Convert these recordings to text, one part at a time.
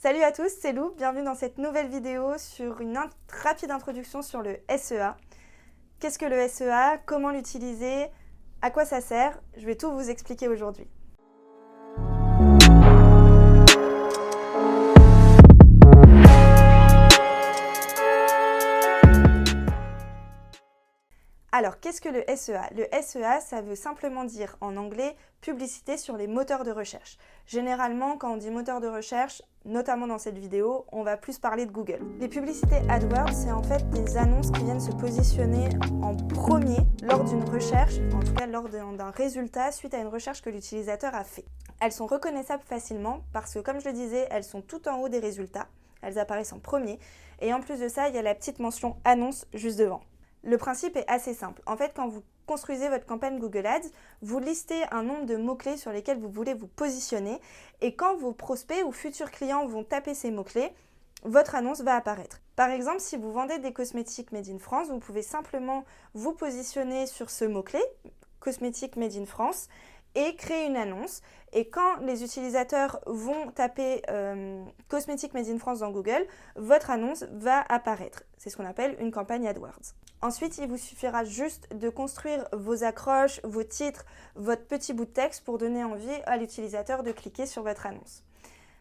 Salut à tous, c'est Lou, bienvenue dans cette nouvelle vidéo sur une rapide introduction sur le SEA. Qu'est-ce que le SEA? Comment l'utiliser? À quoi ça sert? Je vais tout vous expliquer aujourd'hui. Alors, qu'est-ce que le SEA? Le SEA, ça veut simplement dire en anglais publicité sur les moteurs de recherche. Généralement, quand on dit moteur de recherche, notamment dans cette vidéo, on va plus parler de Google. Les publicités AdWords, c'est en fait des annonces qui viennent se positionner en premier lors d'une recherche, en tout cas lors d'un résultat suite à une recherche que l'utilisateur a fait. Elles sont reconnaissables facilement parce que, comme je le disais, elles sont tout en haut des résultats. Elles apparaissent en premier. Et en plus de ça, il y a la petite mention annonce juste devant. Le principe est assez simple. En fait, quand vous construisez votre campagne Google Ads, vous listez un nombre de mots-clés sur lesquels vous voulez vous positionner et quand vos prospects ou futurs clients vont taper ces mots-clés, votre annonce va apparaître. Par exemple, si vous vendez des cosmétiques Made in France, vous pouvez simplement vous positionner sur ce mot-clé, cosmétiques Made in France, et créer une annonce. Et quand les utilisateurs vont taper cosmétiques Made in France dans Google, votre annonce va apparaître. C'est ce qu'on appelle une campagne AdWords. Ensuite, il vous suffira juste de construire vos accroches, vos titres, votre petit bout de texte pour donner envie à l'utilisateur de cliquer sur votre annonce.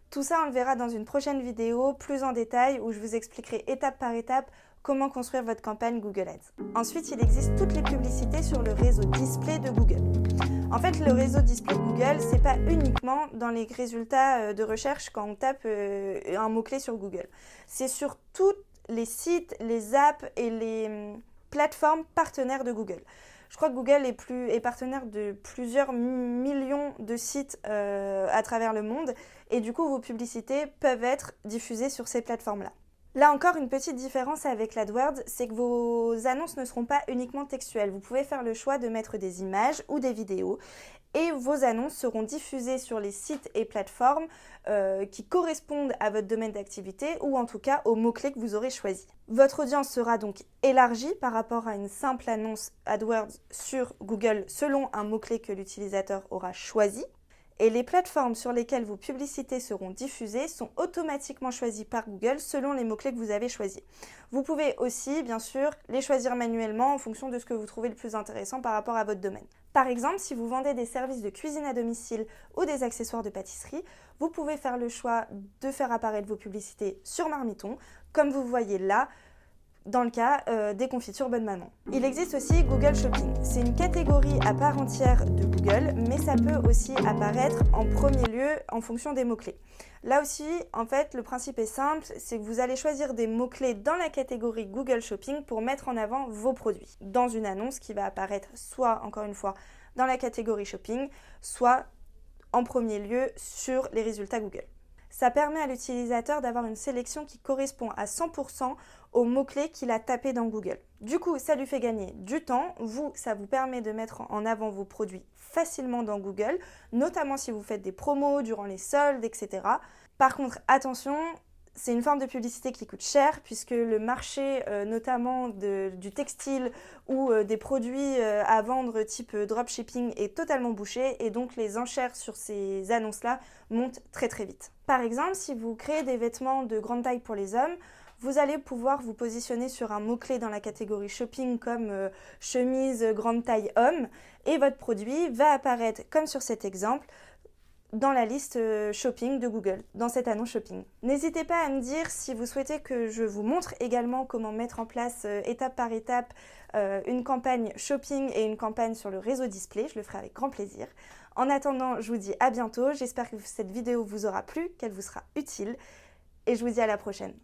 Tout ça, on le verra dans une prochaine vidéo plus en détail où je vous expliquerai étape par étape comment construire votre campagne Google Ads. Ensuite, il existe toutes les publicités sur le réseau display de Google. En fait, le réseau display de Google, c'est pas uniquement dans les résultats de recherche quand on tape un mot-clé sur Google. C'est sur tous les sites, les apps et les plateformes partenaires de Google. Je crois que Google est partenaire de plusieurs millions de sites à travers le monde et du coup, vos publicités peuvent être diffusées sur ces plateformes-là. Là encore, une petite différence avec l'AdWords, c'est que vos annonces ne seront pas uniquement textuelles. Vous pouvez faire le choix de mettre des images ou des vidéos et vos annonces seront diffusées sur les sites et plateformes qui correspondent à votre domaine d'activité ou en tout cas aux mots-clés que vous aurez choisis. Votre audience sera donc élargie par rapport à une simple annonce AdWords sur Google selon un mot-clé que l'utilisateur aura choisi. Et les plateformes sur lesquelles vos publicités seront diffusées sont automatiquement choisies par Google selon les mots-clés que vous avez choisis. Vous pouvez aussi, bien sûr, les choisir manuellement en fonction de ce que vous trouvez le plus intéressant par rapport à votre domaine. Par exemple, si vous vendez des services de cuisine à domicile ou des accessoires de pâtisserie, vous pouvez faire le choix de faire apparaître vos publicités sur Marmiton, comme vous voyez là, dans le cas des confitures Bonne Maman. Il existe aussi Google Shopping. C'est une catégorie à part entière de Google, mais ça peut aussi apparaître en premier lieu en fonction des mots-clés. Là aussi, en fait, le principe est simple, c'est que vous allez choisir des mots-clés dans la catégorie Google Shopping pour mettre en avant vos produits, dans une annonce qui va apparaître soit, encore une fois, dans la catégorie Shopping, soit en premier lieu sur les résultats Google. Ça permet à l'utilisateur d'avoir une sélection qui correspond à 100% aux mots-clés qu'il a tapés dans Google. Du coup, ça lui fait gagner du temps. Ça vous permet de mettre en avant vos produits facilement dans Google, notamment si vous faites des promos durant les soldes, etc. Par contre, attention, c'est une forme de publicité qui coûte cher puisque le marché notamment du textile ou des produits à vendre type dropshipping est totalement bouché et donc les enchères sur ces annonces-là montent très très vite. Par exemple, si vous créez des vêtements de grande taille pour les hommes, vous allez pouvoir vous positionner sur un mot-clé dans la catégorie shopping comme chemise grande taille homme et votre produit va apparaître comme sur cet exemple dans la liste shopping de Google, dans cette annonce shopping. N'hésitez pas à me dire si vous souhaitez que je vous montre également comment mettre en place étape par étape une campagne shopping et une campagne sur le réseau display, je le ferai avec grand plaisir. En attendant, je vous dis à bientôt, j'espère que cette vidéo vous aura plu, qu'elle vous sera utile et je vous dis à la prochaine.